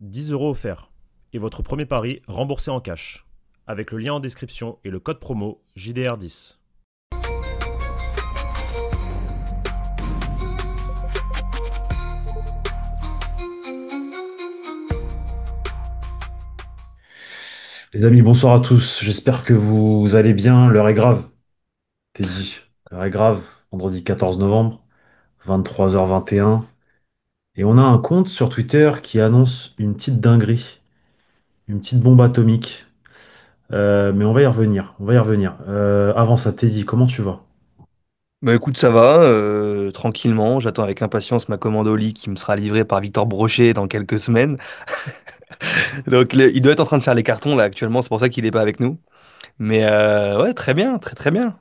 10 € offerts. Et votre premier pari remboursé en cash. Avec le lien en description et le code promo JDR10. Les amis, bonsoir à tous. J'espère que vous allez bien. L'heure est grave, Teddy. L'heure est grave. Vendredi 14 novembre, 23h21. Et on a un compte sur Twitter qui annonce une petite dinguerie, une petite bombe atomique. Mais on va y revenir. On va y revenir. Avant ça, Teddy, comment tu vas? Bah écoute, ça va, tranquillement. J'attends avec impatience ma commande au lit qui me sera livrée par Victor Brochet dans quelques semaines. Donc il doit être en train de faire les cartons là actuellement, c'est pour ça qu'il n'est pas avec nous. Mais ouais, très bien, très très bien.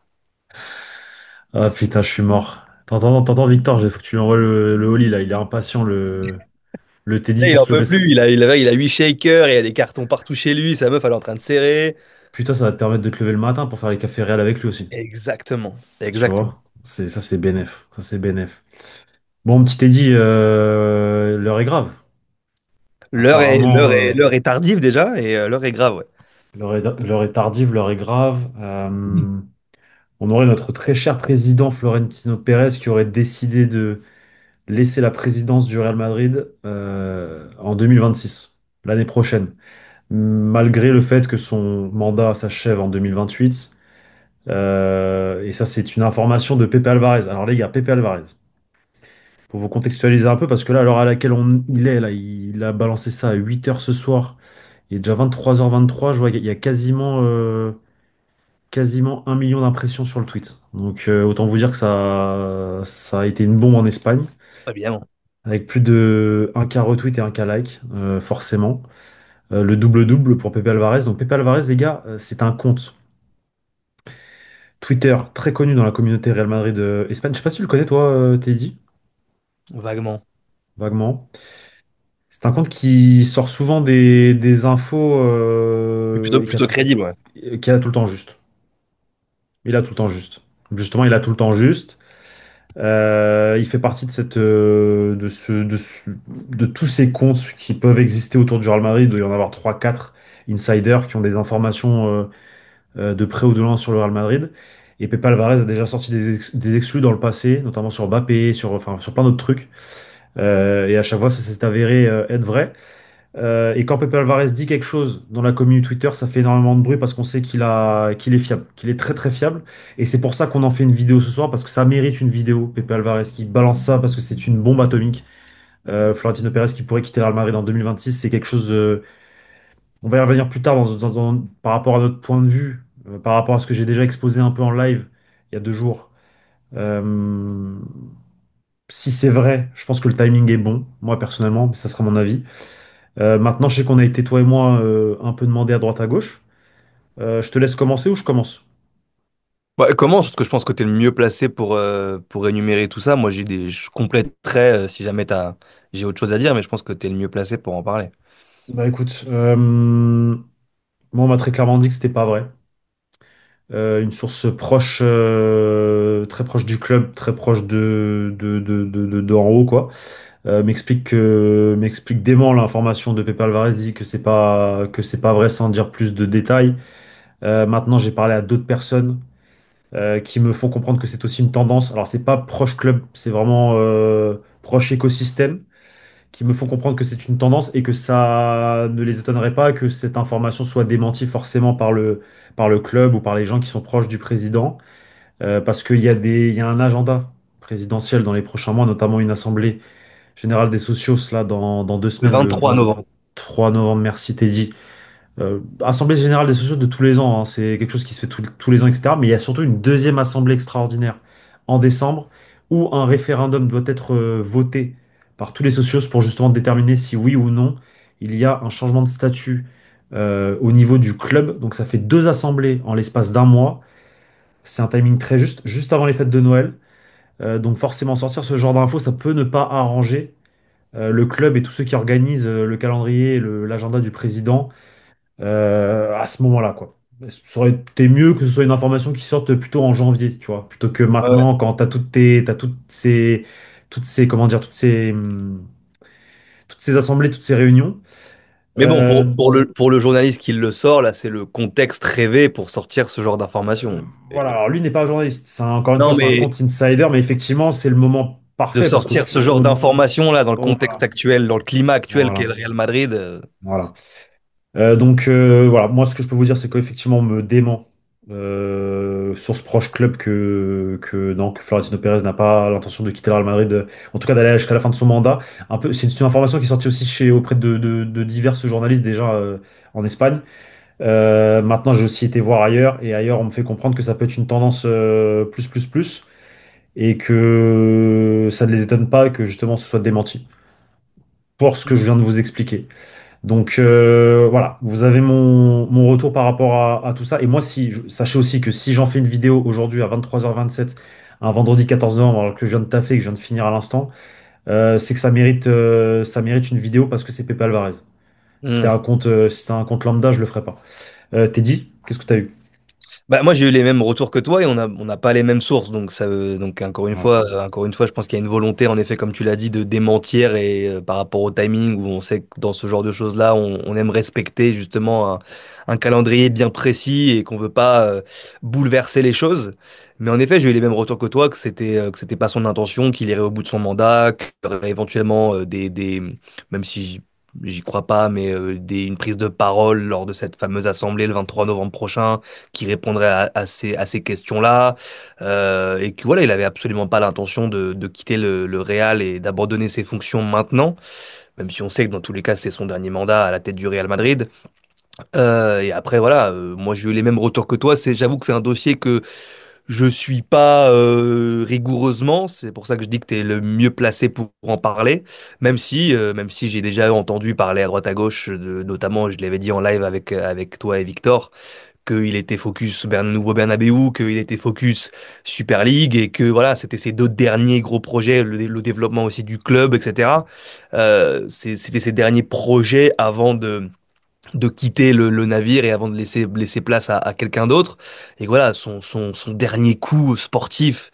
Ah putain, je suis mort. T'entends, Victor, il faut que tu lui envoies le Oli là. Il est impatient, le Teddy, Là, il pour en se peut lever. plus, il a 8 shakers et il y a des cartons partout chez lui, sa meuf elle est en train de serrer. Putain, ça va te permettre de te lever le matin pour faire les cafés réels avec lui aussi. Exactement, Tu exactement. vois? C'est bénef. Ça, c'est bénef. Bon, petit Teddy, l'heure est grave. Apparemment, L'heure est tardive déjà et l'heure est grave, ouais. l'heure est tardive, l'heure est grave. On aurait notre très cher président Florentino Pérez qui aurait décidé de laisser la présidence du Real Madrid en 2026, l'année prochaine, malgré le fait que son mandat s'achève en 2028. Et ça, c'est une information de Pepe Alvarez. Alors les gars, Pepe Alvarez, pour vous contextualiser un peu, parce que là, à l'heure à laquelle il est, là, il a balancé ça à 8 heures ce soir. Il est déjà 23h23, je vois qu'il y a quasiment 1 million d'impressions sur le tweet. Donc autant vous dire que ça a été une bombe en Espagne, Évidemment. avec plus de 1K retweet et 1K like, forcément. Le double-double pour Pepe Alvarez. Donc Pepe Alvarez, les gars, c'est un compte Twitter très connu dans la communauté Real Madrid Espagne. Je sais pas si tu le connais, toi, Teddy, Vaguement. vaguement. C'est un compte qui sort souvent des infos Mais plutôt, et plutôt crédible, ouais. qui a tout le temps juste. Il a tout le temps juste. Justement, il a tout le temps juste. Il fait partie de de tous ces comptes qui peuvent exister autour du Real Madrid. Il doit y en avoir trois quatre insiders qui ont des informations de près ou de loin sur le Real Madrid. Et Pepe Alvarez a déjà sorti des exclus dans le passé, notamment sur Mbappé, enfin, sur plein d'autres trucs. Et à chaque fois, ça s'est avéré être vrai. Et quand Pepe Alvarez dit quelque chose dans la communauté Twitter, ça fait énormément de bruit parce qu'on sait qu'il est fiable, qu'il est très très fiable. Et c'est pour ça qu'on en fait une vidéo ce soir, parce que ça mérite une vidéo, Pepe Alvarez qui balance ça parce que c'est une bombe atomique. Florentino Pérez qui pourrait quitter le Real Madrid en 2026, c'est quelque chose de... On va y revenir plus tard par rapport à notre point de vue, par rapport à ce que j'ai déjà exposé un peu en live il y a 2 jours. Euh, Si c'est vrai, je pense que le timing est bon, moi personnellement, mais ça sera mon avis. Maintenant, je sais qu'on a été, toi et moi, un peu demandé à droite à gauche. Je te laisse commencer ou je commence? Ouais, comment? Parce que je pense que tu es le mieux placé pour énumérer tout ça. Moi, je compléterai si jamais j'ai autre chose à dire, mais je pense que tu es le mieux placé pour en parler. Bah écoute, moi on m'a très clairement dit que c'était pas vrai. Une source proche, très proche du club, très proche d'en haut, quoi, m'explique dément l'information de Pepe Alvarez, dit que c'est pas vrai sans dire plus de détails. Maintenant, j'ai parlé à d'autres personnes qui me font comprendre que c'est aussi une tendance. Alors, c'est pas proche club, c'est vraiment proche écosystème, qui me font comprendre que c'est une tendance et que ça ne les étonnerait pas que cette information soit démentie forcément par le club ou par les gens qui sont proches du président, parce il y a un agenda présidentiel dans les prochains mois, notamment une assemblée générale des socios là dans 2 semaines, Le le 23 novembre. 23 novembre. Merci Teddy. Assemblée générale des socios de tous les ans, hein, c'est quelque chose qui se fait tous les ans, etc. Mais il y a surtout une deuxième assemblée extraordinaire en décembre où un référendum doit être voté par tous les socios pour justement déterminer si oui ou non il y a un changement de statut au niveau du club. Donc ça fait deux assemblées en l'espace d'un mois. C'est un timing très juste, juste avant les fêtes de Noël. Donc forcément sortir ce genre d'infos, ça peut ne pas arranger le club et tous ceux qui organisent le calendrier et l'agenda du président à ce moment-là, quoi. Ça aurait été mieux que ce soit une information qui sorte plutôt en janvier, tu vois, plutôt que Ouais, ouais. maintenant quand t'as toutes ces, comment dire, toutes ces assemblées, toutes ces réunions. Mais bon, Euh, pour le journaliste qui le sort, là, c'est le contexte rêvé pour sortir ce genre d'informations. voilà, Et- alors lui n'est pas journaliste, encore une fois, Non, c'est un mais compte insider, mais effectivement, c'est le moment de parfait parce que sortir ce genre d'informations là dans le contexte voilà, actuel, dans le climat actuel qu'est voilà, le Real Madrid. voilà. Voilà, moi ce que je peux vous dire, c'est qu'effectivement, on me dément sur ce proche club que Florentino Pérez n'a pas l'intention de quitter le Real Madrid, en tout cas d'aller jusqu'à la fin de son mandat. Un peu, c'est une information qui est sortie aussi auprès de divers journalistes déjà en Espagne. Maintenant, j'ai aussi été voir ailleurs, et ailleurs, on me fait comprendre que ça peut être une tendance plus, et que ça ne les étonne pas que justement ce soit démenti pour ce que je viens de vous expliquer. Voilà, vous avez mon retour par rapport à tout ça. Et moi, sachez aussi que si j'en fais une vidéo aujourd'hui à 23h27, un vendredi 14 novembre, alors que je viens de taffer, que je viens de finir à l'instant, c'est que ça mérite une vidéo parce que c'est Pepe Alvarez. Hmm. Si c'était un compte lambda, je le ferais pas. Teddy, qu'est-ce que tu as eu? Bah, moi, j'ai eu les mêmes retours que toi et on n'a pas les mêmes sources. Donc, donc Ouais. encore une fois, je pense qu'il y a une volonté, en effet, comme tu l'as dit, de démentir et par rapport au timing où on sait que dans ce genre de choses-là, on aime respecter justement un calendrier bien précis et qu'on veut pas bouleverser les choses. Mais en effet, j'ai eu les mêmes retours que toi, que c'était pas son intention, qu'il irait au bout de son mandat, qu'il y aurait éventuellement même si j'y crois pas, mais une prise de parole lors de cette fameuse assemblée le 23 novembre prochain qui répondrait à ces questions-là. Et que voilà, il avait absolument pas l'intention de quitter le Real et d'abandonner ses fonctions maintenant, même si on sait que dans tous les cas, c'est son dernier mandat à la tête du Real Madrid. Et après, voilà, moi j'ai eu les mêmes retours que toi. J'avoue que c'est un dossier que je suis pas rigoureusement, c'est pour ça que je dis que tu es le mieux placé pour en parler, même si j'ai déjà entendu parler à droite à gauche, notamment je l'avais dit en live avec toi et Victor, qu'il était focus nouveau Bernabéu, qu'il était focus Super League et que voilà, c'était ses deux derniers gros projets, le développement aussi du club, etc. C'était ses derniers projets avant de quitter le navire et avant de laisser place à quelqu'un d'autre. Et voilà, son dernier coup sportif.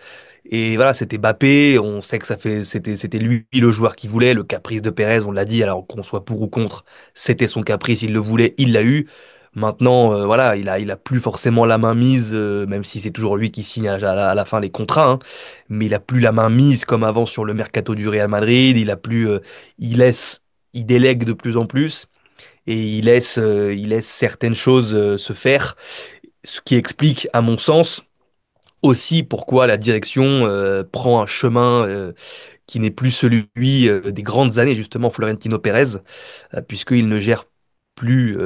Et voilà, c'était Mbappé. On sait que c'était lui le joueur qui voulait. Le caprice de Pérez, on l'a dit, alors qu'on soit pour ou contre, c'était son caprice. Il le voulait, il l'a eu. Maintenant, voilà, il a plus forcément la main mise, même si c'est toujours lui qui signe à la fin les contrats, hein. Mais il a plus la main mise comme avant sur le mercato du Real Madrid. Il a plus, il laisse, il délègue de plus en plus et il laisse certaines choses se faire, ce qui explique, à mon sens, aussi pourquoi la direction prend un chemin qui n'est plus celui des grandes années, justement, Florentino Pérez, puisqu'il ne gère plus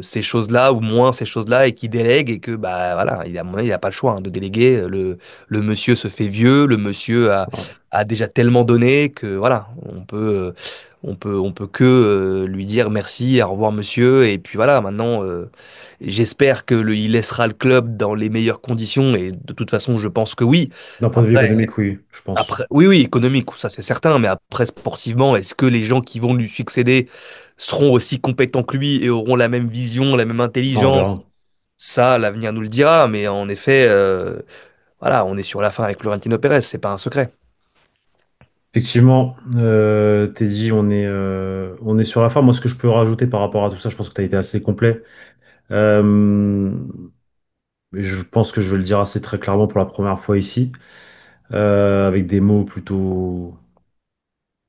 ces choses-là ou moins ces choses-là et qui délègue et que bah voilà il a à mon avis, il a pas le choix hein, de déléguer le monsieur se fait vieux, le monsieur a déjà tellement donné que voilà on peut que lui dire merci, au revoir monsieur et puis voilà maintenant j'espère que il laissera le club dans les meilleures conditions et de toute façon je pense que oui. D'un point de vue Après économique, oui, je pense. oui, oui, économique, ça c'est certain, mais après sportivement, est-ce que les gens qui vont lui succéder seront aussi compétents que lui et auront la même vision, la même Ça, on intelligence? verra. Ça, l'avenir nous le dira, mais en effet, voilà, on est sur la fin avec Florentino Pérez, c'est pas un secret. Effectivement, Teddy, on est sur la fin. Moi, ce que je peux rajouter par rapport à tout ça, je pense que tu as été assez complet. Euh, et je pense que je vais le dire assez très clairement pour la première fois ici, avec des mots plutôt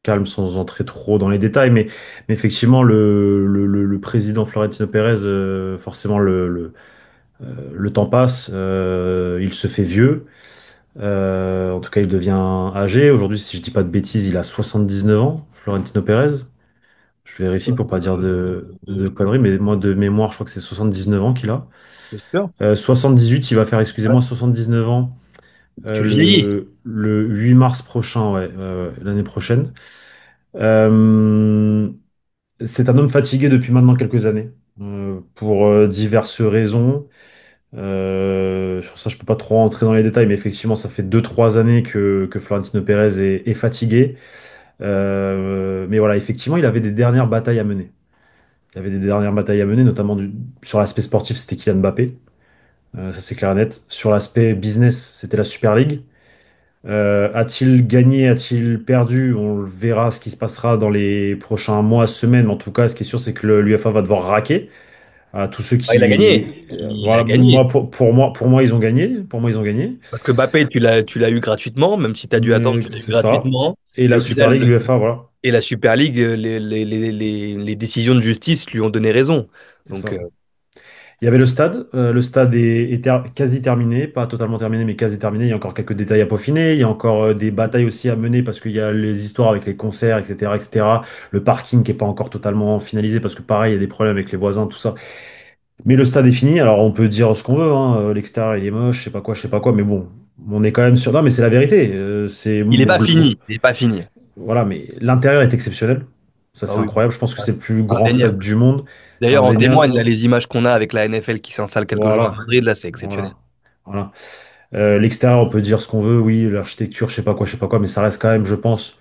calmes sans entrer trop dans les détails. Mais effectivement, le président Florentino Pérez, forcément, le temps passe, il se fait vieux. En tout cas, il devient âgé. Aujourd'hui, si je dis pas de bêtises, il a 79 ans, Florentino Pérez. Je vérifie pour pas dire de conneries, mais moi de mémoire, je crois que c'est 79 ans qu'il a. C'est sûr. 78, il va faire, excusez-moi, Ouais. 79 ans Tu le vieillis. le 8 mars prochain, l'année prochaine. Euh, c'est un homme fatigué depuis maintenant quelques années, pour diverses raisons. Sur ça, je peux pas trop rentrer dans les détails, mais effectivement, ça fait 2 3 années que Florentino Pérez est fatigué. Mais voilà, effectivement, il avait des dernières batailles à mener. Il y avait des dernières batailles à mener, notamment sur l'aspect sportif, c'était Kylian Mbappé. Ça, c'est clair et net. Sur l'aspect business, c'était la Super League. A-t-il gagné, a-t-il perdu? On le verra ce qui se passera dans les prochains mois, semaines. Mais en tout cas, ce qui est sûr, c'est que l'UEFA va devoir raquer à tous ceux Ah, il a qui. gagné. Il a Voilà, moi, gagné. pour moi, ils ont gagné. Pour moi, ils ont gagné. Parce que Mbappé, tu l'as eu gratuitement, même si tu as dû attendre, tu l'as eu C'est ça. gratuitement. Et Et la au Super final, League, l'UEFA, voilà. et la Super League, les décisions de justice lui ont donné raison. C'est Donc, ça. Il y avait le stade. Le stade est quasi terminé, pas totalement terminé, mais quasi terminé. Il y a encore quelques détails à peaufiner. Il y a encore des batailles aussi à mener parce qu'il y a les histoires avec les concerts, etc., etc. Le parking qui est pas encore totalement finalisé parce que pareil, il y a des problèmes avec les voisins, tout ça. Mais le stade est fini. Alors on peut dire ce qu'on veut, hein. L'extérieur il est moche, je sais pas quoi, mais bon, on est quand même sûr. Non, mais c'est la vérité. C'est il n'est bon, pas fini. Il n'est pas fini. voilà, mais l'intérieur est exceptionnel. Ça, Ah c'est oui, incroyable. Je pense que c'est le plus grand stade indéniable. du monde. C'est D'ailleurs, en témoigne indéniable. là, les images qu'on a avec la NFL qui s'installe quelques jours à Voilà. Madrid. Là, c'est exceptionnel. Voilà. Voilà. L'extérieur, on peut dire ce qu'on veut, oui, l'architecture, je sais pas quoi, mais ça reste quand même, je pense,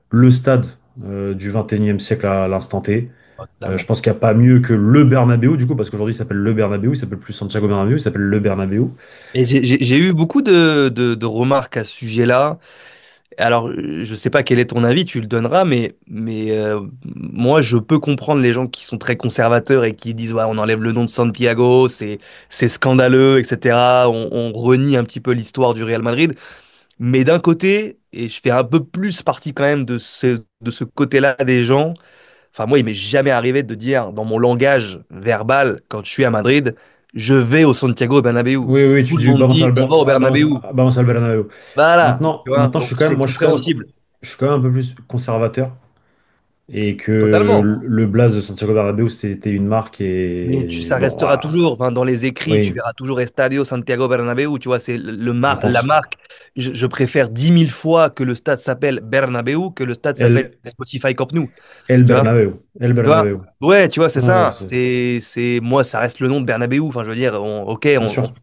le stade du 21e siècle à l'instant T. Ah, Je totalement. pense qu'il n'y a pas mieux que le Bernabéu, du coup, parce qu'aujourd'hui, il s'appelle le Bernabéu, il s'appelle plus Santiago Bernabéu, il s'appelle le Bernabéu. Et j'ai eu beaucoup de remarques à ce sujet-là. Alors, je sais pas quel est ton avis, tu le donneras, mais moi, je peux comprendre les gens qui sont très conservateurs et qui disent, ouais, on enlève le nom de Santiago, c'est scandaleux, etc. On renie un petit peu l'histoire du Real Madrid. Mais d'un côté, et je fais un peu plus partie quand même de ce côté-là des gens, enfin, moi, il m'est jamais arrivé de dire dans mon langage verbal, quand je suis à Madrid, je vais au Santiago Bernabéu. Oui, oui, Tout tu le dis monde vamos dit, al, on va au Bernabéu. vamos al Bernabéu. Voilà, Maintenant, tu vois, maintenant, donc c'est compréhensible. je suis quand même un peu plus conservateur et que Totalement. le blaze de Santiago Bernabéu, c'était une marque Mais et ça bon, restera ah, toujours, enfin, dans les écrits, tu oui, verras toujours Estadio Santiago Bernabéu, tu vois, c'est je la pense marque. Je préfère 10 000 fois que le stade s'appelle Bernabéu que le stade s'appelle El, Spotify Camp Nou, El tu vois. Bernabéu, El Tu vois? Bernabéu. Ouais, tu vois, c'est Ouais, ça. Moi, ça reste le nom de Bernabéu. Enfin, je veux dire, ok, bien sûr,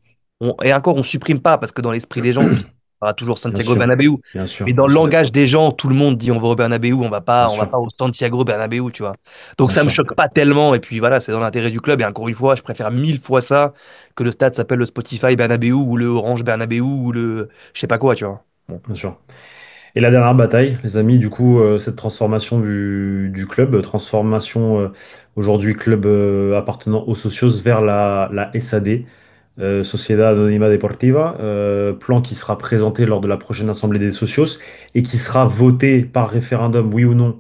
et encore, on supprime pas parce que dans l'esprit des gens, il y aura toujours bien Santiago sûr, Bernabéu. bien sûr, Mais dans bien le sûr, langage des gens, tout le monde dit on va au Bernabéu, bien on va sûr, pas au Santiago Bernabéu, tu vois. Donc bien ça me sûr, choque pas tellement. Et puis voilà, c'est dans l'intérêt du club. Et encore une fois, je préfère 1000 fois ça que le stade s'appelle le Spotify Bernabéu ou le Orange Bernabéu ou le je sais pas quoi, tu vois. Bon. bien sûr. Et la dernière bataille, les amis, du coup, cette transformation du club, transformation aujourd'hui club appartenant aux socios vers la SAD, Sociedad Anónima Deportiva, plan qui sera présenté lors de la prochaine assemblée des socios et qui sera voté par référendum, oui ou non,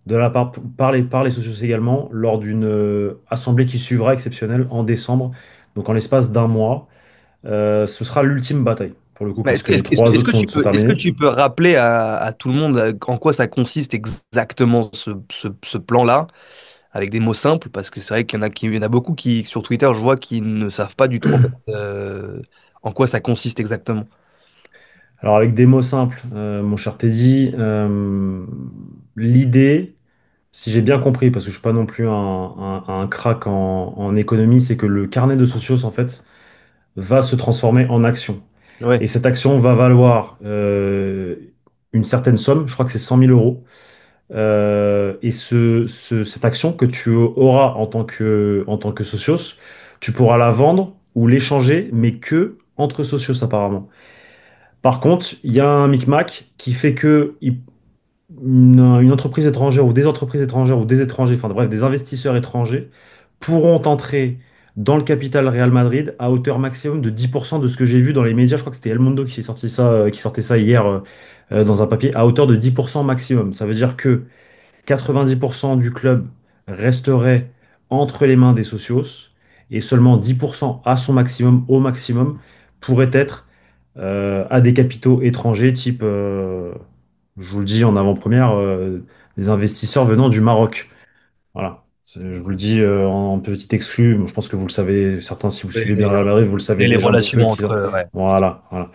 de la part, par les socios également, lors d'une assemblée qui suivra exceptionnelle en décembre, donc en l'espace d'un mois. Ce sera l'ultime bataille, pour le coup, Mais parce que les trois autres sont est-ce que terminés. tu peux rappeler à tout le monde en quoi ça consiste exactement ce plan-là, avec des mots simples, parce que c'est vrai qu'il y en a beaucoup qui, sur Twitter, je vois, qui ne savent pas du tout en fait, en quoi ça consiste exactement. Alors avec des mots simples, mon cher Teddy, l'idée, si j'ai bien compris, parce que je suis pas non plus un crack en économie, c'est que le carnet de socios, en fait, va se transformer en action. Ouais. Et cette action va valoir une certaine somme, je crois que c'est 100 000 euros. Et cette action que tu auras en tant que socios, tu pourras la vendre ou l'échanger, mais que entre socios apparemment. Par contre, il y a un micmac qui fait que une entreprise étrangère ou des entreprises étrangères ou des étrangers, enfin bref, des investisseurs étrangers pourront entrer dans le capital Real Madrid à hauteur maximum de 10% de ce que j'ai vu dans les médias. Je crois que c'était El Mundo qui sorti ça, qui sortait ça hier dans un papier, à hauteur de 10% maximum. Ça veut dire que 90% du club resterait entre les mains des socios et seulement 10% à son maximum, au maximum, pourrait être à des capitaux étrangers, type, je vous le dis en avant-première, des investisseurs venant du Maroc. Voilà. Je vous le dis en petit exclu. Je pense que vous le savez, certains, si vous Oui, suivez bien oui, Real Madrid, vous le savez et les déjà un petit peu relations qui. entre, ouais. Voilà, voilà.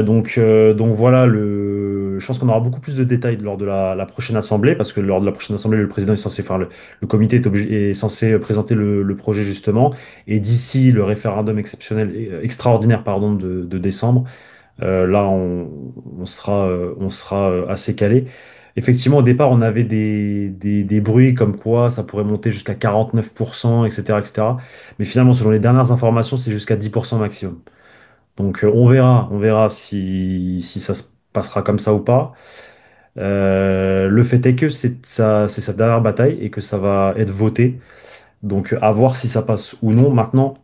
Donc voilà, je pense qu'on aura beaucoup plus de détails lors de la prochaine assemblée, parce que lors de la prochaine assemblée, le président est censé faire le comité est censé présenter le projet justement, et d'ici le référendum exceptionnel, extraordinaire, pardon, de décembre, là on sera assez calé. Effectivement, au départ, on avait des bruits comme quoi ça pourrait monter jusqu'à 49%, etc., etc. Mais finalement, selon les dernières informations, c'est jusqu'à 10% maximum. Donc on verra si ça se passera comme ça ou pas. Le fait est que c'est sa dernière bataille et que ça va être voté. Donc à voir si ça passe ou non. Maintenant,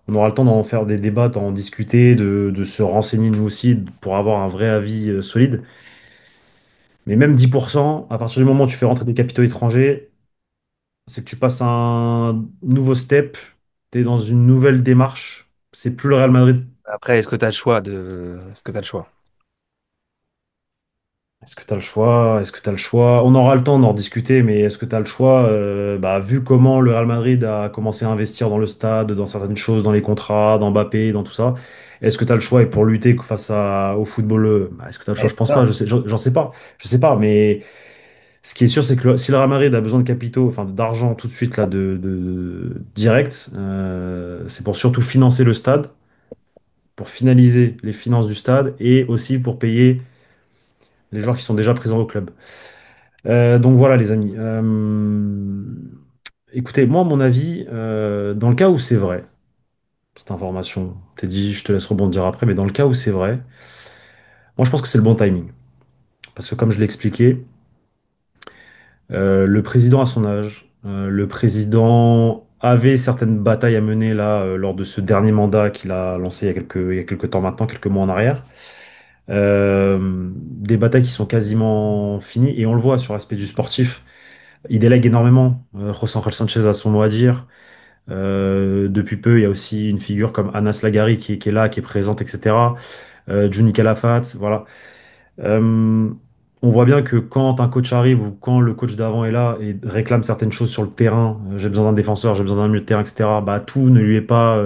on aura le temps d'en faire des débats, d'en discuter, de se renseigner nous aussi pour avoir un vrai avis solide. Mais même 10%, à partir du moment où tu fais rentrer des capitaux étrangers, c'est que tu passes à un nouveau step, tu es dans une nouvelle démarche. C'est plus le Real Madrid. Après, est-ce que tu as le choix de... Est-ce que tu as le choix? Est-ce que tu as le choix? Est-ce que tu as le choix? On aura le temps d'en discuter, mais est-ce que tu as le choix? Bah, vu comment le Real Madrid a commencé à investir dans le stade, dans certaines choses, dans les contrats, dans Mbappé, dans tout ça, est-ce que tu as le choix? Et pour lutter au football, bah, est-ce que tu as le choix? Ouais, Je c'est pense pas, ça. j'en sais pas. Je sais pas, mais ce qui est sûr, c'est que si le Real Madrid a besoin de capitaux, enfin d'argent tout de suite, là, direct, c'est pour surtout financer le stade, pour finaliser les finances du stade et aussi pour payer les joueurs qui sont déjà présents au club. Donc voilà les amis. Écoutez, moi, à mon avis, dans le cas où c'est vrai, cette information, t'es dit, je te laisse rebondir après, mais dans le cas où c'est vrai, moi je pense que c'est le bon timing. Parce que comme je l'ai expliqué, le président a son âge, le président avait certaines batailles à mener là lors de ce dernier mandat qu'il a lancé il y a quelques temps maintenant, quelques mois en arrière. Des batailles qui sont quasiment finies et on le voit sur l'aspect du sportif. Il délègue énormément. José Ángel Sanchez a son mot à dire. Depuis peu, il y a aussi une figure comme Anas Lagari qui est là, qui est présente, etc. Juni Calafat, voilà. Euh, on voit bien que quand un coach arrive ou quand le coach d'avant est là et réclame certaines choses sur le terrain, j'ai besoin d'un défenseur, j'ai besoin d'un milieu de terrain, etc., bah, tout ne lui est pas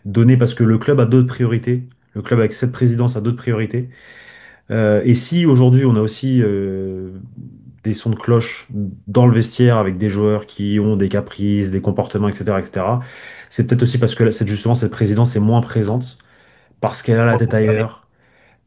donné parce que le club a d'autres priorités. Le club avec cette présidence a d'autres priorités. Et si aujourd'hui on a aussi des sons de cloche dans le vestiaire avec des joueurs qui ont des caprices, des comportements, etc., etc., c'est peut-être aussi parce que justement cette présidence est moins présente, parce qu'elle a la Faut tête regarder. ailleurs,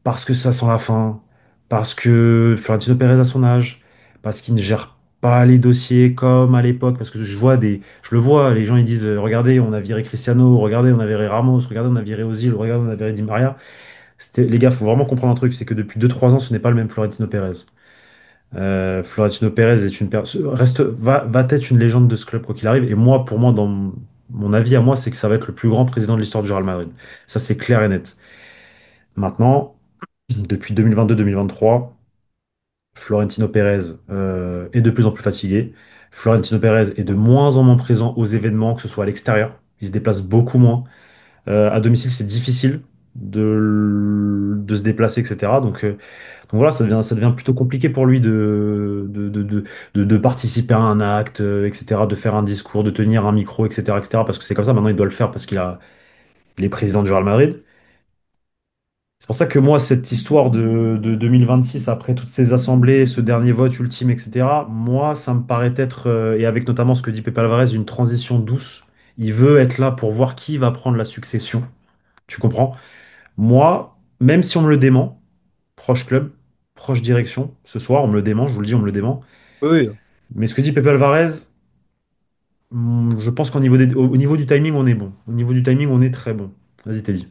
parce que ça sent la fin, parce que Florentino Pérez a son âge, parce qu'il ne gère pas les dossiers comme à l'époque, parce que je le vois, les gens ils disent, regardez, on a viré Cristiano, regardez, on a viré Ramos, regardez, on a viré Ozil, regardez, on a viré Di Maria. Les gars, faut vraiment comprendre un truc, c'est que depuis 2 3 ans, ce n'est pas le même Florentino Pérez. Florentino Pérez est va être une légende de ce club quoi qu'il arrive. Et moi, pour moi, dans mon avis à moi, c'est que ça va être le plus grand président de l'histoire du Real Madrid. Ça, c'est clair et net. Maintenant, depuis 2022-2023, Florentino Pérez est de plus en plus fatigué. Florentino Pérez est de moins en moins présent aux événements, que ce soit à l'extérieur. Il se déplace beaucoup moins. À domicile, c'est difficile de se déplacer, etc. Donc voilà, ça devient plutôt compliqué pour lui de participer à un acte, etc., de faire un discours, de tenir un micro, etc., etc., parce que c'est comme ça, maintenant il doit le faire parce il est président du Real Madrid. C'est pour ça que moi, cette histoire de 2026, après toutes ces assemblées, ce dernier vote ultime, etc., moi, ça me paraît être, et avec notamment ce que dit Pepe Alvarez, une transition douce. Il veut être là pour voir qui va prendre la succession. Tu comprends? Moi, même si on me le dément, proche club, proche direction, ce soir, on me le dément, je vous le dis, on me le dément. Oui, oui. Mais ce que dit Pepe Alvarez, je pense au niveau du timing, on est bon. Au niveau du timing, on est très bon. Vas-y, Teddy.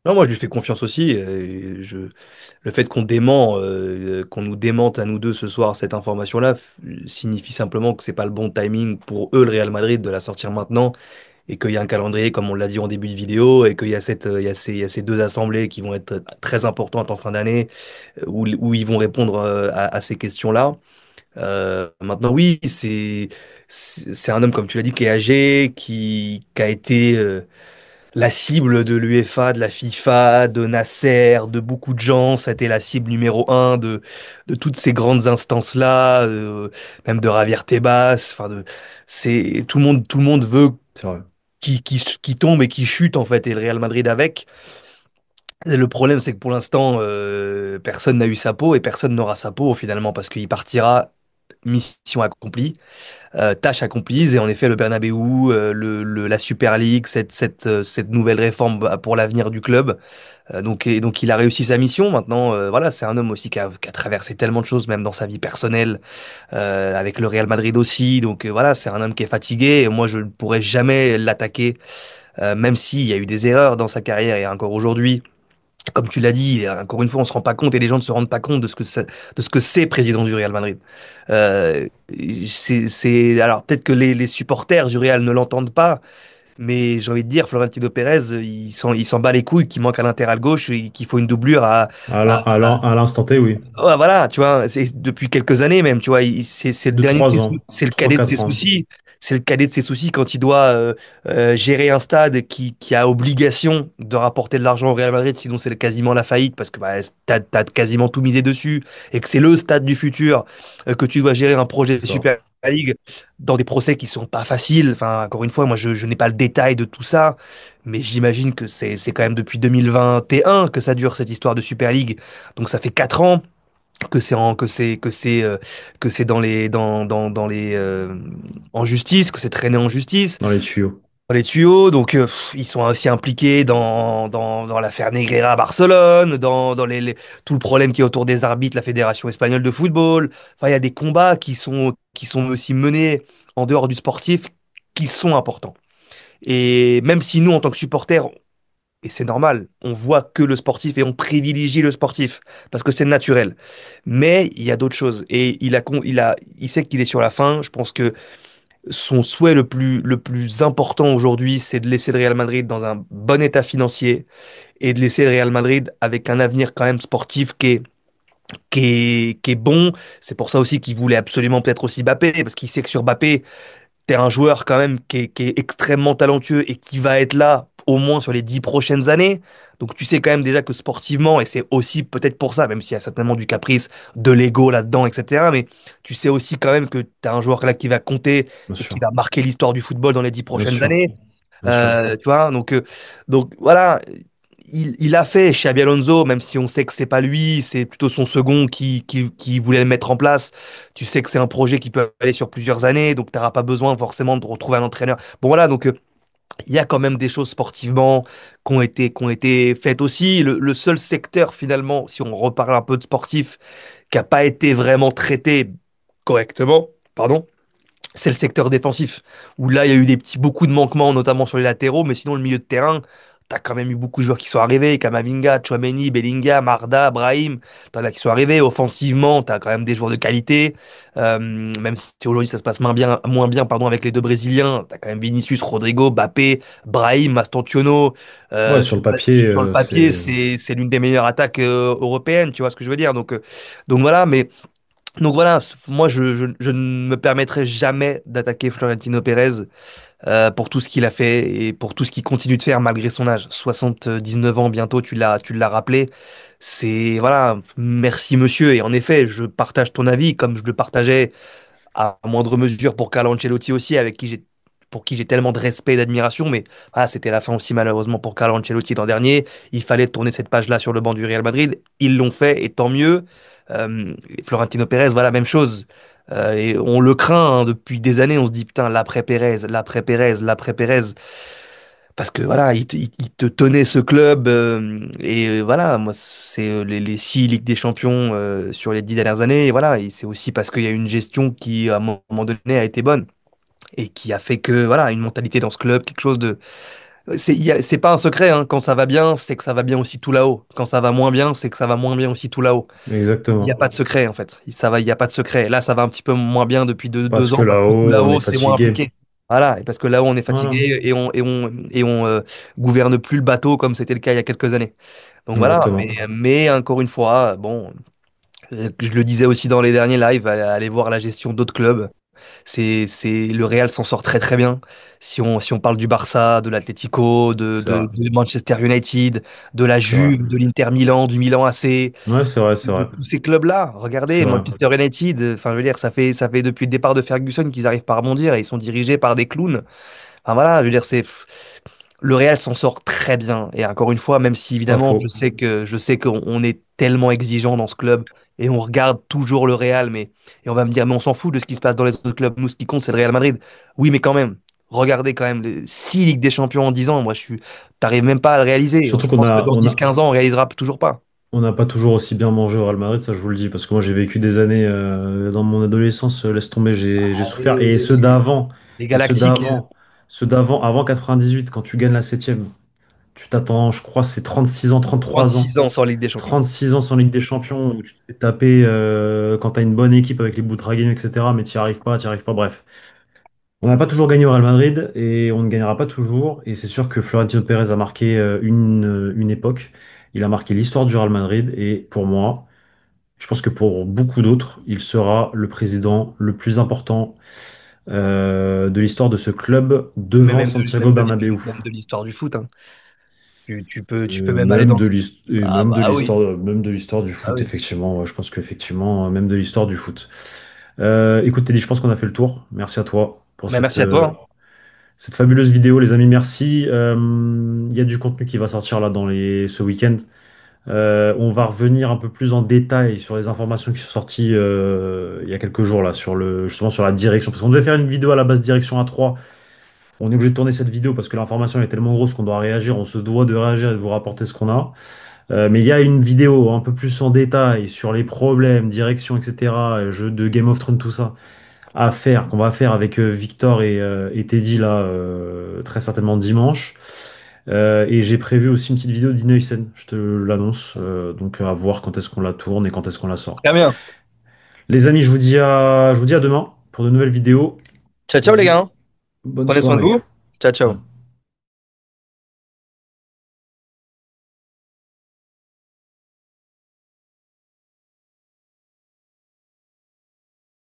Non, moi je lui fais confiance aussi. Le fait qu'on nous démente à nous deux ce soir cette information-là signifie simplement que c'est pas le bon timing pour eux, le Real Madrid, de la sortir maintenant et qu'il y a un calendrier, comme on l'a dit en début de vidéo, et qu'il y a il y a ces deux assemblées qui vont être très importantes en fin d'année où ils vont répondre à ces questions-là. Maintenant, oui, c'est un homme, comme tu l'as dit, qui est âgé, qui a été la cible de l'UEFA, de la FIFA, de Nasser, de beaucoup de gens. Ça a été la cible numéro un de toutes ces grandes instances-là, même de Javier Tebas. Enfin, tout le monde veut C'est vrai. qui tombe et qui chute en fait, et le Real Madrid avec. Et le problème, c'est que pour l'instant, personne n'a eu sa peau et personne n'aura sa peau finalement parce qu'il partira mission accomplie, tâche accomplie. Et en effet, le Bernabéu, la Super League, cette nouvelle réforme pour l'avenir du club. Donc il a réussi sa mission. Maintenant, voilà, c'est un homme aussi qui a traversé tellement de choses, même dans sa vie personnelle, avec le Real Madrid aussi. Donc voilà, c'est un homme qui est fatigué. Et moi, je ne pourrais jamais l'attaquer, même s'il y a eu des erreurs dans sa carrière et encore aujourd'hui. Comme tu l'as dit, encore une fois, on se rend pas compte et les gens ne se rendent pas compte de ce que c'est président du Real Madrid. Euh, alors peut-être que les supporters du Real ne l'entendent pas, mais j'ai envie de dire, Florentino Pérez, il s'en bat les couilles qu'il manque un latéral gauche et qu'il faut une doublure À l'instant T, oui. ouais, voilà, tu vois, c'est depuis quelques années même, tu vois, c'est le De dernier de 3 ans, c'est le trois cadet de ses quatre ans. soucis, c'est le cadet de ses soucis quand il doit gérer un stade qui a obligation de rapporter de l'argent au Real Madrid, sinon c'est quasiment la faillite parce que bah, t'as quasiment tout misé dessus et que c'est le stade du futur, que tu dois gérer un projet C'est de ça. Super League dans des procès qui sont pas faciles. Enfin, encore une fois, moi je n'ai pas le détail de tout ça, mais j'imagine que c'est quand même depuis 2021 que ça dure cette histoire de Super League, donc ça fait 4 ans que c'est en que c'est dans les en justice, que c'est traîné en justice Dans les tuyaux. dans les tuyaux. Donc ils sont aussi impliqués dans l'affaire Negreira à Barcelone, dans tout le problème qui est autour des arbitres, la fédération espagnole de football. Enfin, il y a des combats qui sont aussi menés en dehors du sportif, qui sont importants. Et même si nous, en tant que supporters, et c'est normal, on voit que le sportif et on privilégie le sportif parce que c'est naturel. Mais il y a d'autres choses et il sait qu'il est sur la fin. Je pense que son souhait le plus important aujourd'hui, c'est de laisser le Real Madrid dans un bon état financier et de laisser le Real Madrid avec un avenir quand même sportif qui est bon. C'est pour ça aussi qu'il voulait absolument peut-être aussi Mbappé parce qu'il sait que sur Mbappé, t'es un joueur quand même qui est extrêmement talentueux et qui va être là au moins sur les 10 prochaines années. Donc tu sais quand même déjà que sportivement, et c'est aussi peut-être pour ça, même s'il y a certainement du caprice, de l'ego là-dedans, etc. Mais tu sais aussi quand même que tu as un joueur là qui va compter Bien et qui sûr. va marquer l'histoire du football dans les dix Bien prochaines sûr. années. Bien sûr. Tu vois, donc voilà, il a fait Xabi Alonso, même si on sait que c'est pas lui, c'est plutôt son second qui voulait le mettre en place. Tu sais que c'est un projet qui peut aller sur plusieurs années, donc tu n'auras pas besoin forcément de retrouver un entraîneur. Bon voilà, donc il y a quand même des choses sportivement qui ont été faites aussi. Le seul secteur finalement, si on reparle un peu de sportif, qui n'a pas été vraiment traité correctement, pardon, c'est le secteur défensif, où là, il y a eu beaucoup de manquements, notamment sur les latéraux, mais sinon, le milieu de terrain, t'as quand même eu beaucoup de joueurs qui sont arrivés, Kamavinga, Tchouaméni, Bellingham, Arda, Brahim, t'en as qui sont arrivés. Offensivement, t'as quand même des joueurs de qualité, même si aujourd'hui ça se passe moins bien pardon, avec les deux Brésiliens, t'as quand même Vinicius, Rodrigo, Mbappé, Brahim, Mastantuono. Ouais, sur Sur, le papier, sur le papier, c'est. c'est l'une des meilleures attaques européennes, tu vois ce que je veux dire. Donc voilà, mais donc voilà, moi je ne me permettrai jamais d'attaquer Florentino Pérez pour tout ce qu'il a fait et pour tout ce qu'il continue de faire malgré son âge. 79 ans bientôt, tu l'as rappelé. C'est voilà, merci monsieur. Et en effet, je partage ton avis comme je le partageais à moindre mesure pour Carlo Ancelotti aussi, pour qui j'ai tellement de respect et d'admiration. Mais voilà, c'était la fin aussi malheureusement pour Carlo Ancelotti l'an dernier. Il fallait tourner cette page-là sur le banc du Real Madrid. Ils l'ont fait et tant mieux. Florentino Pérez, voilà, même chose. Et on le craint hein, depuis des années. On se dit putain, l'après Pérez, l'après Pérez, l'après Pérez. Parce que voilà, il te tenait ce club. Voilà, moi, c'est les 6 Ligues des Champions sur les 10 dernières années. Et voilà, et c'est aussi parce qu'il y a une gestion qui, à un moment donné, a été bonne. Et qui a fait que, voilà, une mentalité dans ce club, quelque chose de. C'est pas un secret, hein. Quand ça va bien, c'est que ça va bien aussi tout là-haut. Quand ça va moins bien, c'est que ça va moins bien aussi tout là-haut. Il n'y a Exactement. pas de secret, en fait. Ça va, il n'y a pas de secret. Là, ça va un petit peu moins bien depuis Parce deux que ans, parce que tout là-haut, on est là-haut, c'est moins fatigué. impliqué. Voilà, et parce que là-haut, on est Voilà. fatigué et on gouverne plus le bateau comme c'était le cas il y a quelques années. Donc voilà, Exactement. mais encore une fois, bon, je le disais aussi dans les derniers lives, allez voir la gestion d'autres clubs. Le Real s'en sort très très bien. Si on parle du Barça, de l'Atlético, C'est vrai. de Manchester United, de la C'est vrai. Juve, de l'Inter Milan, du Milan AC, Ouais, c'est vrai, c'est de vrai. tous ces clubs-là, C'est regardez, vrai. Manchester United, enfin je veux dire, ça fait depuis le départ de Ferguson qu'ils arrivent pas à rebondir et ils sont dirigés par des clowns. Enfin voilà, je veux dire, le Real s'en sort très bien. Et encore une fois, même si C'est pas évidemment, faux. je sais qu'on est tellement exigeant dans ce club et on regarde toujours le Real, et on va me dire, mais on s'en fout de ce qui se passe dans les autres clubs. Nous, ce qui compte, c'est le Real Madrid. Oui, mais quand même, regardez quand même les 6 Ligues des Champions en 10 ans. T'arrives même pas à le réaliser. Surtout Je pense que dans on dix a, quinze ans, on réalisera toujours pas. on n'a pas toujours aussi bien mangé au Real Madrid, ça je vous le dis, parce que moi j'ai vécu des années dans mon adolescence, laisse tomber, j'ai souffert. Et Les et ceux Galactiques. d'avant, avant 98, quand tu gagnes la septième. Tu t'attends, je crois, c'est 36 ans, 33 ans. 36 ans sans Ligue des Champions. 36 ans sans Ligue des Champions, où tu te fais taper quand tu as une bonne équipe avec les Boutragueños, etc. Mais tu n'y arrives pas, tu n'y arrives pas, bref. On n'a pas toujours gagné au Real Madrid et on ne gagnera pas toujours. Et c'est sûr que Florentino Pérez a marqué une époque. Il a marqué l'histoire du Real Madrid. Et pour moi, je pense que pour beaucoup d'autres, il sera le président le plus important de l'histoire de ce club Mais devant Santiago Bernabéu. même de l'histoire du foot, hein. Tu peux même aller dans. Ah bah oui. Même de l'histoire du Ah foot, oui. effectivement. Ouais, je pense qu'effectivement, même de l'histoire du foot. Écoute, Teddy, je pense qu'on a fait le tour. Merci à toi pour Mais merci à toi, hein. cette fabuleuse vidéo, les amis. Merci. Il y a du contenu qui va sortir là ce week-end. On va revenir un peu plus en détail sur les informations qui sont sorties il y a quelques jours là, justement sur la direction. Parce qu'on devait faire une vidéo à la base direction A3. On est obligé de tourner cette vidéo parce que l'information est tellement grosse qu'on doit réagir. On se doit de réagir et de vous rapporter ce qu'on a. Mais il y a une vidéo un peu plus en détail sur les problèmes, direction, etc. Jeu de Game of Thrones, tout ça qu'on va faire avec Victor et Teddy là, très certainement dimanche. Et j'ai prévu aussi une petite vidéo d'Innoicen, je te l'annonce. Donc à voir quand est-ce qu'on la tourne et quand est-ce qu'on la sort. Très bien. Les amis, je vous dis à demain pour de nouvelles vidéos. Ciao, Je vous ciao les gars, dis hein. bonne Prenez soin de soirée. vous. Ciao, ciao.